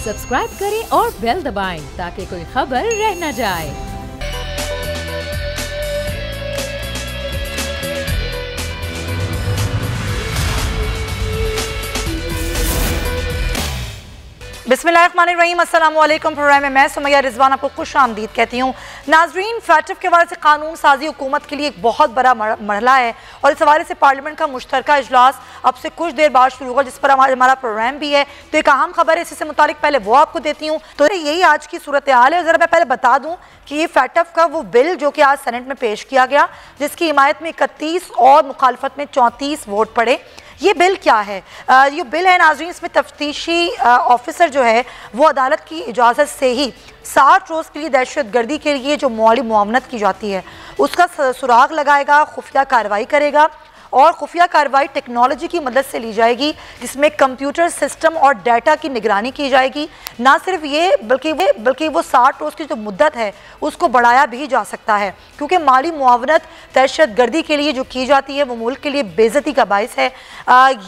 Subscribe करें और bell दबाएं ताकि कोई खबर रह न जाए। बिस्मिल्लाहिर्रहमानिर्रहीम, अस्सलाम वालेकुम। प्रोग्राम में मैं सुमैया रिजवान आपको खुश आमदीद कहती हूँ। नाजरीन, फैटफ के हवाले से कानून साजी हुकूमत के लिए एक बहुत बड़ा मरहला है और इस हवाले से पार्लियामेंट का मुश्तरका इजलास अब से कुछ देर बाद शुरू होगा, जिस पर हमारा प्रोग्राम भी है। तो एक अहम खबर है, इससे मुतालिक पहले वो आपको देती हूँ। तो यही आज की सूरत हाल है। ज़रा मैं पहले बता दूँ कि ये फैटफ का वो बिल जो कि आज सेनेट में पेश किया गया, जिसकी हिमायत में 31 और मुखालफत में 34 वोट पड़े। ये बिल क्या है? ये बिल है नाज़रीन, इसमें तफ्तीशी ऑफिसर जो है वो अदालत की इजाज़त से ही 60 रोज़ के लिए दहशत गर्दी के लिए जो माली मुआवनत की जाती है उसका सुराग लगाएगा, खुफिया कार्रवाई करेगा और खुफिया कार्रवाई टेक्नोलॉजी की मदद से ली जाएगी, जिसमें कंप्यूटर सिस्टम और डाटा की निगरानी की जाएगी। ना सिर्फ ये बल्कि वो 60 रोज़ की जो मुद्दत है उसको बढ़ाया भी जा सकता है, क्योंकि माली मुआवनत दहशत गर्दी के लिए जो की जाती है वो मुल्क के लिए बेइज्जती का बायस है।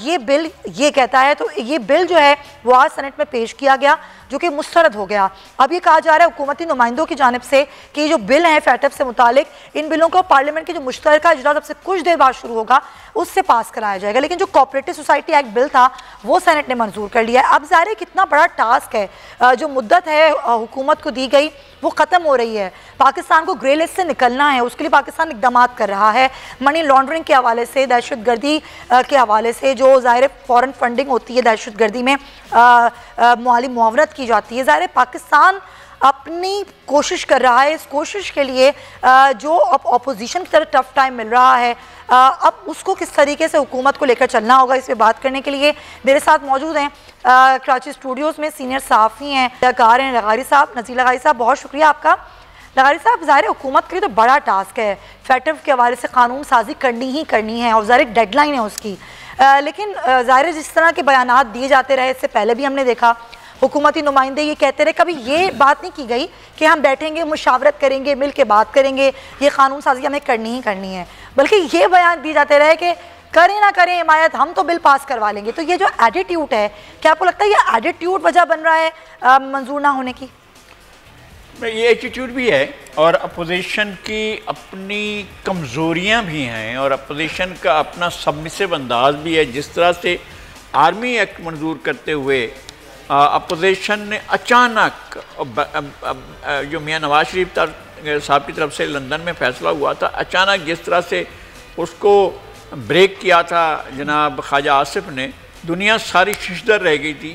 ये बिल ये कहता है। तो ये बिल जो है वो आज सेनेट में पेश किया गया, जो कि मुस्तरद हो गया। अब ये कहा जा रहा है हुकूमती नुमाइंदों की जानिब से कि जो बिल हैं फैटफ से मुतालिक, इन बिलों को पार्लियामेंट के जो मुश्तरका इजलास अब से कुछ देर बाद शुरू होगा उससे पास कराया जाएगा। लेकिन जो कोऑपरेटिव सोसाइटी एक्ट बिल था वो सेनेट ने मंजूर कर लिया है। अब ज़ाहिर कितना बड़ा टास्क है, जो मुद्दत है हुकूमत को दी गई वो ख़त्म हो रही है। पाकिस्तान को ग्रे लिस्ट से निकलना है, उसके लिए पाकिस्तान इक़दाम कर रहा है। मनी लॉन्ड्रिंग के हवाले से, दहशत गर्दी के हवाले से जो ज़ाहिर फ़ॉरेन फंडिंग होती है दहशत गर्दी में, माली मुआवनत की जाती है। ज़ाहिर पाकिस्तान अपनी कोशिश कर रहा है। इस कोशिश के लिए जो अब अपोजिशन की तरफ टफ टाइम मिल रहा है, अब उसको किस तरीके से हुकूमत को लेकर चलना होगा, इस पर बात करने के लिए मेरे साथ मौजूद हैं कराची स्टूडियोज़ में सीनियर सहाफ़ी हैं, अदाकार हैं लगारी साहब, नज़ीर लगारी साहब, बहुत शुक्रिया आपका। लगारी साहब, ज़ाहिर हुकूमत के लिए तो बड़ा टास्क है, फैटफ के हवाले से कानून साजी करनी ही करनी है और ज़ाहिर डेडलाइन है उसकी। लेकिन ज़ाहिर जिस तरह के बयानात दिए जाते रहे, इससे पहले भी हमने देखा हुकूमती नुमाइंदे ये कहते रहे, कभी ये बात नहीं की गई कि हम बैठेंगे, मुशावरत करेंगे, मिल के बात करेंगे, ये कानून साजी हमें करनी ही करनी है, बल्कि ये बयान दिए जाते रहे कि करें ना करें हिमायत, हम तो बिल पास करवा लेंगे। तो ये जो एटीट्यूड है, क्या आपको लगता है ये एटीट्यूड वजह बन रहा है मंजूर ना होने की? ये एटीट्यूड भी है और अपोजिशन की अपनी कमज़ोरियाँ भी हैं और अपोजिशन का अपना सबमिसिव अंदाज भी है। जिस तरह से आर्मी एक्ट मंजूर करते हुए अपोजिशन ने अचानक जो मियाँ नवाज शरीफ साहब की तरफ से लंदन में फ़ैसला हुआ था, अचानक जिस तरह से उसको ब्रेक किया था जनाब ख्वाजा आसिफ ने, दुनिया सारी शिशदर रह गई थी।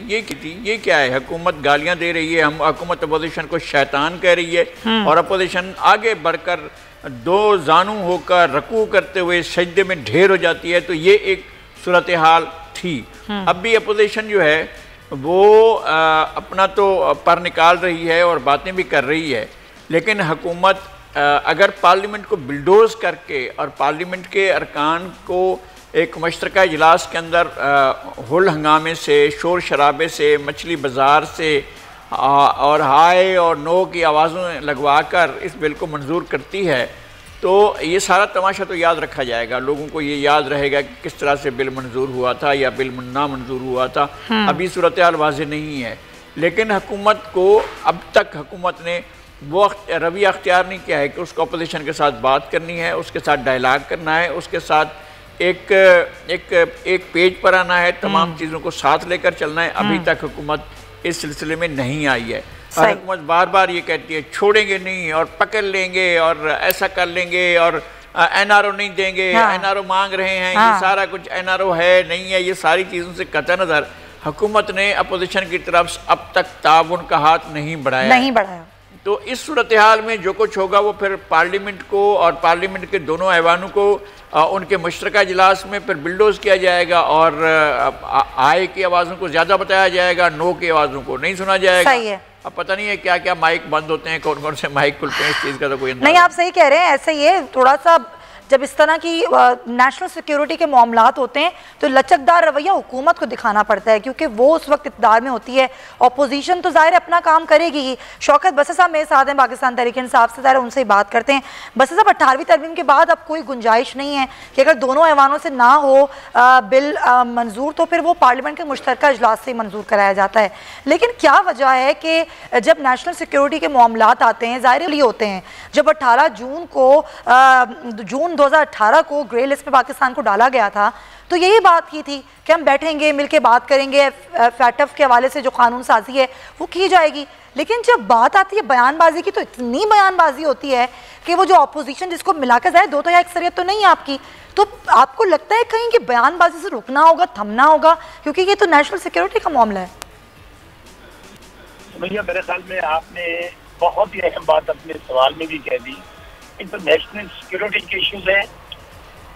ये क्या है? हुकूमत गालियां दे रही है, हम हुकूमत अपोजिशन को शैतान कह रही है और अपोजिशन आगे बढ़कर दो जानू होकर रकू करते हुए सजदे में ढेर हो जाती है। तो ये एक सूरत हाल थी। अब भी अपोजिशन जो है वो अपना तो पर निकाल रही है और बातें भी कर रही है, लेकिन हुकूमत अगर पार्लियामेंट को बिल्डोज करके और पार्लियामेंट के अरकान को एक मुश्तरका इजलास के अंदर हुल हंगामे से, शोर शराबे से, मछली बाज़ार से और हाय और नो की आवाज़ों लगवा कर इस बिल को मंजूर करती है, तो ये सारा तमाशा तो याद रखा जाएगा। लोगों को ये याद रहेगा कि किस तरह से बिल मंजूर हुआ था या बिल ना मंजूर हुआ था। अभी सूरत हाल वाज़ेह नहीं है, लेकिन हुकूमत को अब तक हुकूमत ने वो रवैया अख्तियार नहीं किया है कि उसको अपोजिशन के साथ बात करनी है, उसके साथ डायलाग करना है, उसके साथ एक पेज पर आना है, तमाम चीज़ों को साथ लेकर चलना है। अभी तक हुकूमत इस सिलसिले में नहीं आई है। हुकूमत बार बार ये कहती है छोड़ेंगे नहीं और पकड़ लेंगे और ऐसा कर लेंगे और NRO नहीं देंगे, NRO मांग रहे हैं, ये सारा कुछ NRO है नहीं है, ये सारी चीज़ों से कतई नज़र हुकूमत ने अपोजिशन की तरफ अब तक ताउन का हाथ नहीं बढ़ाया। तो इस सूरत हाल में जो कुछ होगा वो फिर पार्लियामेंट को और पार्लियामेंट के दोनों ऐवानों को उनके मुश्तरका इजलास में फिर बिल्डोज किया जाएगा और आय की आवाज़ों को ज़्यादा बताया जाएगा, नो की आवाज़ों को नहीं सुना जाएगा। सही है। अब पता नहीं है क्या क्या माइक बंद होते हैं, कौन कौन से माइक खुलते हैं, इस चीज़ का तो कोई नहीं। आप सही कह रहे हैं, ऐसे ही है, थोड़ा सा जब इस तरह की नेशनल सिक्योरिटी के मामलात होते हैं तो लचकदार रवैया हुकूमत को दिखाना पड़ता है, क्योंकि वो उस वक्त इक़्तिदार में होती है। अपोजिशन तो ज़ाहिर अपना काम करेगी ही। शौकत बसर साहब मेरे साथ हैं पाकिस्तान तहरीक इंसाफ से, ज़ाहिर उनसे ही बात करते हैं। बसर साहब, 18वीं तरमीम के बाद अब कोई गुंजाइश नहीं है कि अगर दोनों ऐवानों से ना हो बिल मंजूर तो फिर वो पार्लियामेंट के मुश्तरका इजलास से मंजूर कराया जाता है। लेकिन क्या वजह है कि जब नेशनल सिक्योरिटी के मामलात आते हैं, ज़ाहिर ही होते हैं, जब 18 जून 2018 को ग्रे लिस्ट पे पाकिस्तान को डाला गया था तो यही बात की थी कि हम बैठेंगे, मिलके बात करेंगे, फैटफ के हवाले से जो कानून साजी है वो की जाएगी। लेकिन जब बात आती है बयानबाजी की तो इतनी बयानबाजी होती है कि वो जो अपोजिशन जिसको मिलाकर जाए 2 तिहाई अक्सरियत तो नहीं है आपकी, तो आपको लगता है कहीं कि बयानबाजी से रुकना होगा, थमना होगा, क्योंकि ये तो नेशनल सिक्योरिटी का मामला है। भैया मेरे ख्याल में आपने बहुत ही अहम बात अपने सवाल में भी कह दी। इन तो नेशनल सिक्योरिटी के इश्यूज हैं,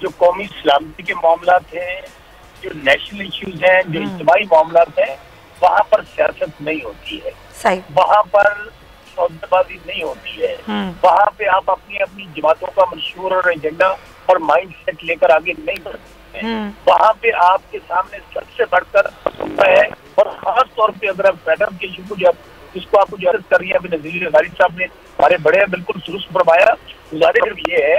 जो कौमी सलामती के मामलात हैं, जो नेशनल इश्यूज हैं, जो इज्तिमाई मामलात हैं, वहाँ पर सियासत नहीं होती है, सही, वहाँ पर सौदेबाजी नहीं होती है, वहाँ पे आप अपनी अपनी जमातों का मंशूर और एजेंडा और माइंड सेट लेकर आगे नहीं बढ़ते हैं। वहाँ पे आपके सामने सबसे बढ़कर है, और खास तौर पे अगर आप फैटफ के इशू को जब जिसको आप गुजारिश कर रही है, अभी नज़ीर अंसारी साहब ने हमारे बड़े बिल्कुल दुरुस्त फरमाया। गुजारिश सिर्फ ये है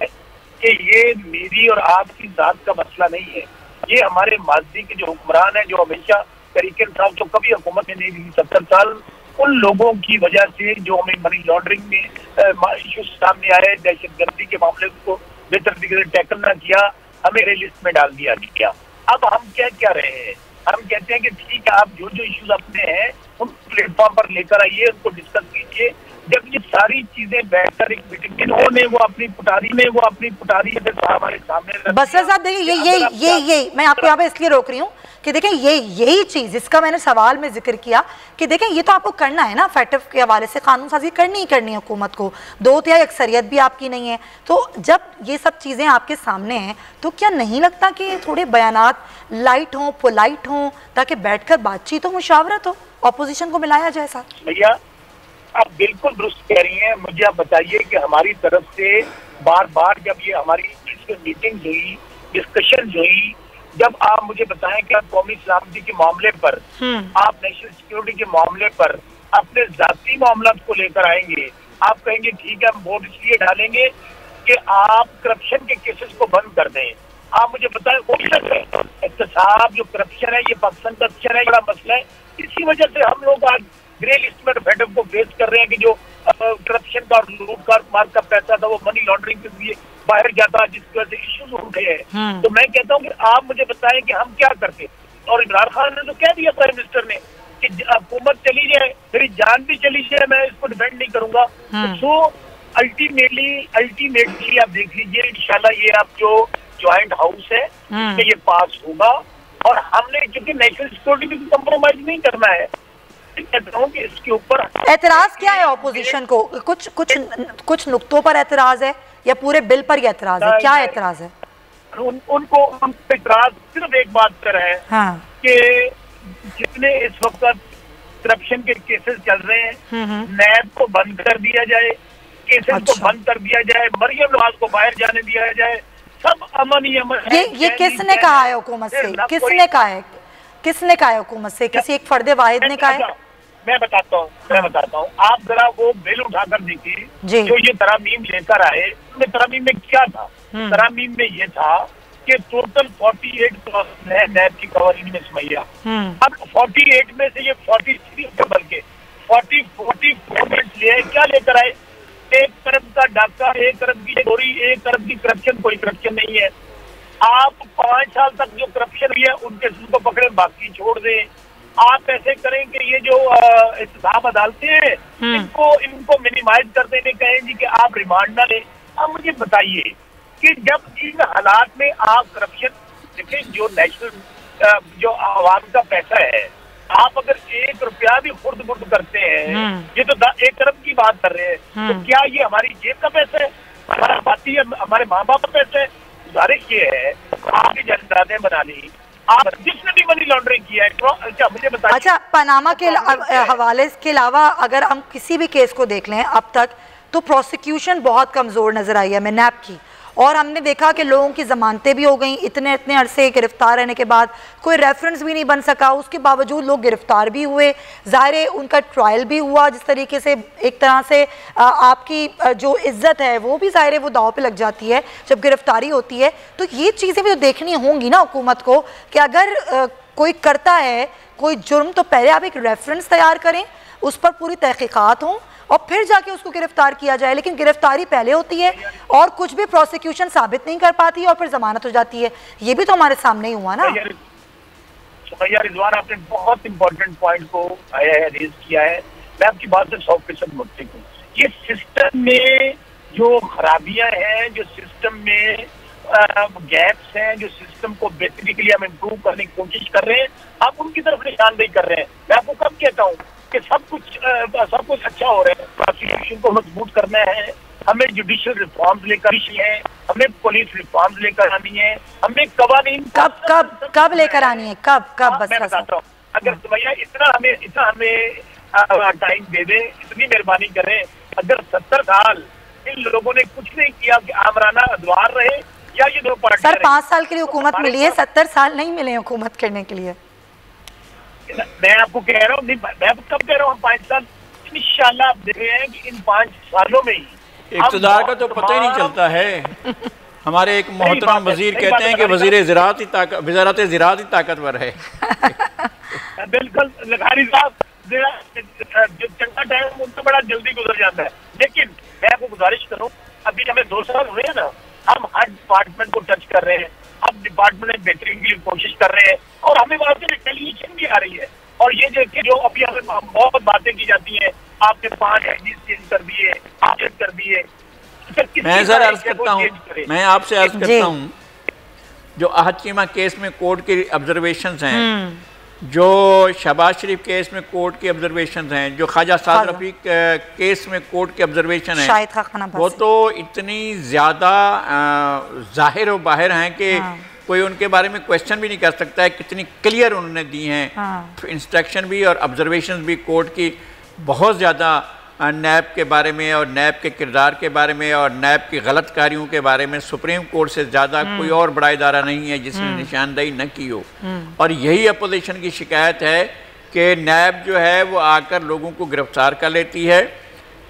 कि ये मेरी और आपकी जात का मसला नहीं है, ये हमारे माजी के जो हुक्मरान है, जो हमेशा तरीके साहब जो कभी हुकूमत में नहीं दी 70 साल, उन लोगों की वजह से जो हमें मनी लॉन्ड्रिंग में इशू सामने आए, दहशतगर्दी के मामले को बेहतर तरीके से टैकल ना किया, हमें रेल लिस्ट में डाल दिया गया। अब हम क्या रहे हैं, हम कहते हैं कि ठीक है, आप जो इश्यूज अपने हैं उन प्लेटफॉर्म पर लेकर आइए, उनको डिस्कस कीजिए। जब ये सारी चीजें बैठकर एक मीटिंग इन्होंने वो अपनी पुटारी हमारे सामने। बस साहब देखिए, ये मैं आपको यहाँ पे इसलिए रोक रही हूँ कि देखें यही चीज़ जिसका मैंने सवाल में जिक्र किया कि देखें ये तो आपको करना है ना, फैटफ के हवाले से कानून साजी करनी ही करनी है हुकूमत को, 2 तिहाई अक्सरियत भी आपकी नहीं है। तो जब ये सब चीज़ें आपके सामने हैं तो क्या नहीं लगता कि थोड़े बयानात लाइट हों, पोलाइट हों, ताकि बैठकर बातचीत हो, मुशावरत हो, अपोजिशन को मिलाया जाए? साथ भैया आप बिल्कुल दुरुस्त कह रही हैं। मुझे आप बताइए कि हमारी तरफ से बार बार जब ये हमारी मीटिंग हुई, डिस्कशन हुई, जब आप मुझे बताएं कि आप कौमी सलामती के मामले पर, आप नेशनल सिक्योरिटी के मामले पर अपने जाती मामला को लेकर आएंगे, आप कहेंगे ठीक है हम वोट इसलिए डालेंगे कि आप करप्शन के केसेस को बंद कर दें। आप मुझे बताएं एहतसाब जो करप्शन है, ये पाकिस्तान करप्शन है, बड़ा मसला है। इसी वजह से हम लोग आज ग्रे लिस्ट में फैटफ को फेस कर रहे हैं कि जो करप्शन का लूट मार का पैसा था वो मनी लॉन्ड्रिंग के लिए बाहर जाता, जिसकी वजह से इश्यूज उठे हैं। तो मैं कहता हूँ कि आप मुझे बताएं कि हम क्या करते। और इमरान खान ने तो कह दिया प्राइम मिनिस्टर ने कि हुकूमत चली जाए, मेरी जान भी चली जाए, मैं इसको डिफेंड नहीं करूंगा। तो अल्टीमेटली आप देख लीजिए, इंशाल्लाह ये आप जो ज्वाइंट हाउस है इसमें ये पास होगा। और हमने क्योंकि नेशनल सिक्योरिटी में कम्प्रोमाइज नहीं करना है, कि इसके ऊपर एतराज क्या है ऑपोजिशन को? कुछ नुक्तों पर एतराज है या पूरे बिल पर ये एतराज है? क्या एतराज है उनको? एतराज सिर्फ एक बात पर है कि जितने इस वक्त करप्शन के केसेस चल रहे हैं, नैब को बंद कर दिया जाए, केसेस को बंद कर दिया जाए, मरियम नवाज को बाहर जाने दिया जाए, सब अमन ही अमन। ये किसने कहा है हुकूमत से? किसने कहा है हुकूमत से? किसी एक फर्दे वाहिद ने कहा है? मैं बताता हूँ। आप जरा वो बिल उठाकर देखिए जो ये तरामीम लेकर आए, उसमें तरामीम में क्या था? तरामीम में ये था कि टोटल 48 है नैब की कवानीन में सुमैया। अब 48 में से ये 43 बल्कि 44 ले क्या लेकर आए? 1 अरब का डाका, 1 अरब की चोरी, 1 अरब की करप्शन। कोई करप्शन नहीं है। आप 5 साल तक जो करप्शन हुई है उनके को पकड़े, बाकी छोड़ दें। आप ऐसे करें कि ये जो इंतजाम अदालतें हैं इनको मिनिमाइज कर देने कहें जी कि आप रिमांड ना लें। अब मुझे बताइए कि जब इन हालात में आप करप्शन देखें, जो नेशनल जो आवाम का पैसा है, आप अगर 1 रुपया भी खुर्द बुर्द करते हैं, ये तो 1 अरब की बात कर रहे हैं, तो क्या ये हमारी जेब का पैसा है? हमारा बाती है, हमारे माँ बाप का पैसा है? गुजारिश ये है आपकी जनता बना ली, आप जिसने भी मनी लॉन्ड्रिंग किया है। अच्छा मुझे बताइए, अच्छा पनामा के हवाले के अलावा अगर हम किसी भी केस को देख लें अब तक, तो प्रोसिक्यूशन बहुत कमज़ोर नज़र आई है हमें नैब की, और हमने देखा कि लोगों की ज़मानतें भी हो गई, इतने इतने अरसे गिरफ्तार रहने के बाद कोई रेफरेंस भी नहीं बन सका, उसके बावजूद लोग गिरफ्तार भी हुए, ज़ाहिर उनका ट्रायल भी हुआ, जिस तरीके से एक तरह से आपकी जो इज्जत है वो भी ज़ाहिर वो दाव पे लग जाती है जब गिरफ्तारी होती है। तो ये चीज़ें भी तो देखनी होंगी ना हुकूमत को कि अगर कोई करता है कोई जुर्म तो पहले आप एक रेफरेंस तैयार करें, उस पर पूरी तहकीकात हों और फिर जाके उसको गिरफ्तार किया जाए। लेकिन गिरफ्तारी पहले होती है और कुछ भी प्रोसिक्यूशन साबित नहीं कर पाती और फिर जमानत हो जाती है। ये भी तो हमारे सामने ही हुआ ना। सुमैया रिजवान, आपने बहुत इंपॉर्टेंट पॉइंट को रेज किया है। मैं आपकी बात से 100% मुत्तफिक हूँ। ये सिस्टम में जो खराबियां हैं, जो सिस्टम में गैप्स हैं, जो सिस्टम को बेहतरी के लिए हम इम्प्रूव करने की कोशिश कर रहे हैं, आप उनकी तरफ निशानदेही कर रहे हैं। मैं आपको कब कहता हूँ कि सब कुछ अच्छा हो रहा है। प्रोसिक्यूशन को मजबूत करना है, हमें जुडिशियल रिफॉर्म्स लेकर है, हमें पुलिस रिफॉर्म्स लेकर आनी है, हमें कवानीन कब लेकर आनी है, कब बस मैं बताता हूँ। अगर भैया इतना हमें टाइम दे दें, इतनी मेहरबानी करें। अगर 70 साल इन लोगों ने कुछ नहीं किया कि आमराना अदवार रहे या ये दो पार्टी। सर 5 साल के लिए हुकूमत मिली है, 70 साल नहीं मिले हुकूमत करने के लिए। मैं आपको कह रहा हूँ, मैं कब कह रहा हूँ 5 साल, इंशाल्लाह आप देख रहे हैं कि इन 5 सालों में ही इक़्तिदार का तो पता ही नहीं चलता है। हमारे एक मोहतरम वजीर कहते हैं कि वजीर ज़राअत ही ताकतवर है। बिल्कुल लखारी साहब, जो चंगा टाइम उनसे बड़ा जल्दी गुजर जाता है। लेकिन मैं आपको गुजारिश करूँ, अभी हमें 2 साल हुए हैं ना, हम हर डिपार्टमेंट को टच कर रहे हैं, अब डिपार्टमेंट में बेहतरीन के लिए कोशिश कर रहे हैं और हमें वहाँ से रिटेलिएशन भी आ रही है। और ये देखिए जो अभी हमें बहुत बातें की जाती हैं, आपने 5 आईजी चेंज कर दिए, आप कर दिए। मैं सर अर्ज करता हूँ, मैं आपसे अर्ज करता हूँ, जो अहद कीमा केस में कोर्ट की ऑब्जर्वेशंस हैं, जो शहबाज शरीफ केस में कोर्ट की ऑब्जर्वेशन हैं, जो ख्वाजा साद रफीक केस में कोर्ट की ऑब्जर्वेशन है, वो तो इतनी ज़्यादा जाहिर और बाहिर हैं कि कोई उनके बारे में क्वेश्चन भी नहीं कर सकता है। कितनी क्लियर उन्होंने दी हैं इंस्ट्रक्शन भी और ऑब्जर्वेशन भी कोर्ट की, बहुत ज़्यादा नैब के बारे में और नैब के किरदार के बारे में और नैब की गलत कारियों के बारे में सुप्रीम कोर्ट से ज़्यादा कोई और बड़ा इदारा नहीं है जिसने निशानदेही न की हो। और यही अपोजिशन की शिकायत है कि नैब जो है वो आकर लोगों को गिरफ्तार कर लेती है।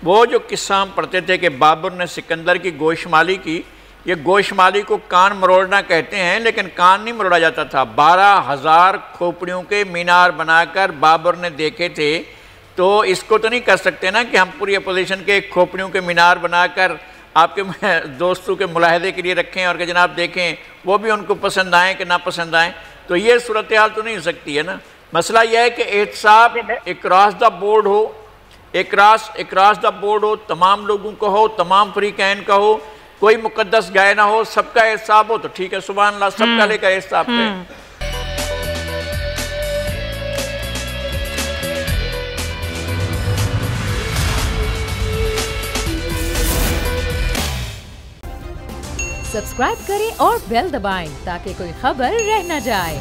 वो जो किस्सा हम पढ़ते थे कि बाबर ने सिकंदर की गोशमाली की, ये गोशमाली को कान मरोड़ना कहते हैं, लेकिन कान नहीं मरोड़ा जाता था। 12,000 खोपड़ियों के मीनार बनाकर बाबर ने देखे थे। तो इसको तो नहीं कर सकते ना कि हम पूरी अपोजिशन के खोपड़ियों के मीनार बनाकर आपके दोस्तों के मुलाहदे के लिए रखें और कि जनाब देखें वो भी उनको पसंद आए कि ना पसंद आए। तो ये सूरत हाल तो नहीं हो सकती है ना। मसला यह है कि एहतसाब अक्रॉस द बोर्ड हो, अक्रॉस द बोर्ड हो, तमाम लोगों को हो, तमाम फ्रीकैन का हो, कोई मुकद्दस गाय ना हो, सबका एहतसाब हो तो ठीक है, सुभान अल्लाह, सबका लेकर एहतसाब करें। सब्सक्राइब करें और बेल दबाएं ताकि कोई खबर रह न जाए।